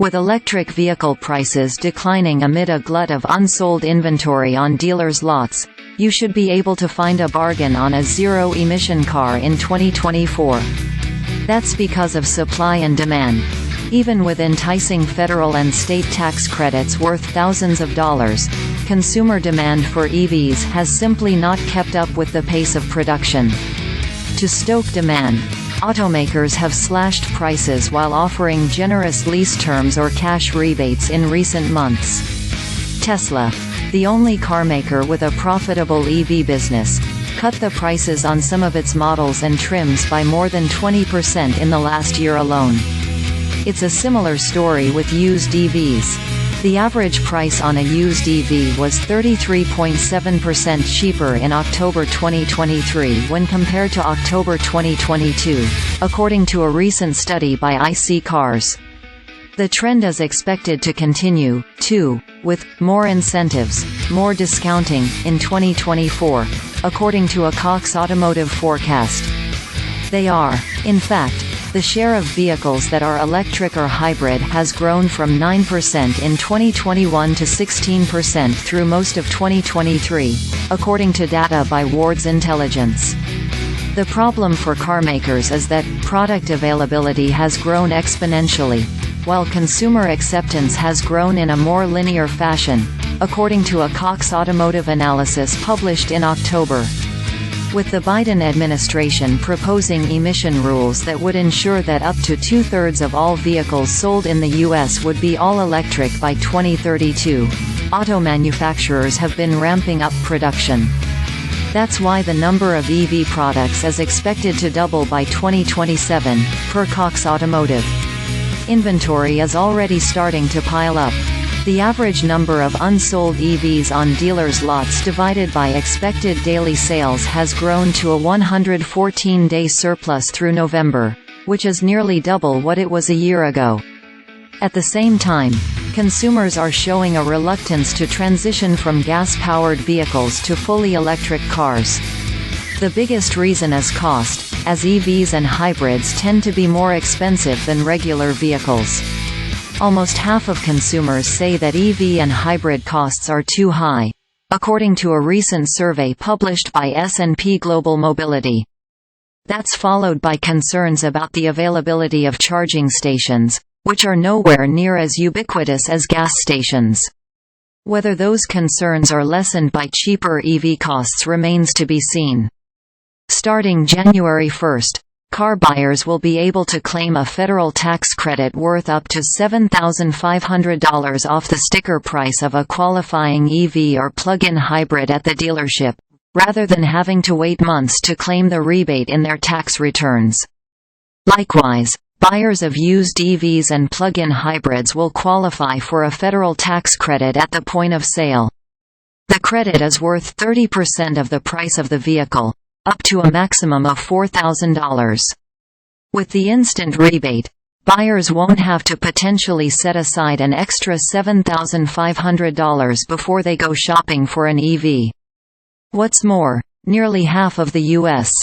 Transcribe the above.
With electric vehicle prices declining amid a glut of unsold inventory on dealers' lots, you should be able to find a bargain on a zero-emission car in 2024. That's because of supply and demand. Even with enticing federal and state tax credits worth thousands of dollars, consumer demand for EVs has simply not kept up with the pace of production. To stoke demand, automakers have slashed prices while offering generous lease terms or cash rebates in recent months. Tesla, the only carmaker with a profitable EV business, cut the prices on some of its models and trims by more than 20% in the last year alone. It's a similar story with used EVs. The average price on a used EV was 33.7% cheaper in October 2023 when compared to October 2022, according to a recent study by iSeeCars. The trend is expected to continue, too, with more incentives, more discounting, in 2024, according to a Cox Automotive forecast. They are, in fact, the share of vehicles that are electric or hybrid has grown from 9% in 2021 to 16% through most of 2023, according to data by Wards Intelligence. The problem for carmakers is that product availability has grown exponentially, while consumer acceptance has grown in a more linear fashion, according to a Cox Automotive analysis published in October. With the Biden administration proposing emission rules that would ensure that up to two-thirds of all vehicles sold in the U.S. would be all-electric by 2032, auto manufacturers have been ramping up production. That's why the number of EV products is expected to double by 2027, per Cox Automotive. Inventory is already starting to pile up. The average number of unsold EVs on dealers' lots divided by expected daily sales has grown to a 114-day surplus through November, which is nearly double what it was a year ago. At the same time, consumers are showing a reluctance to transition from gas-powered vehicles to fully electric cars. The biggest reason is cost, as EVs and hybrids tend to be more expensive than regular vehicles. Almost half of consumers say that EV and hybrid costs are too high, according to a recent survey published by S&P Global Mobility. That's followed by concerns about the availability of charging stations, which are nowhere near as ubiquitous as gas stations. Whether those concerns are lessened by cheaper EV costs remains to be seen. Starting January 1, car buyers will be able to claim a federal tax credit worth up to $7,500 off the sticker price of a qualifying EV or plug-in hybrid at the dealership, rather than having to wait months to claim the rebate in their tax returns. Likewise, buyers of used EVs and plug-in hybrids will qualify for a federal tax credit at the point of sale. The credit is worth 30% of the price of the vehicle, up to a maximum of $4,000. With the instant rebate, buyers won't have to potentially set aside an extra $7,500 before they go shopping for an EV. What's more, nearly half of the U.S.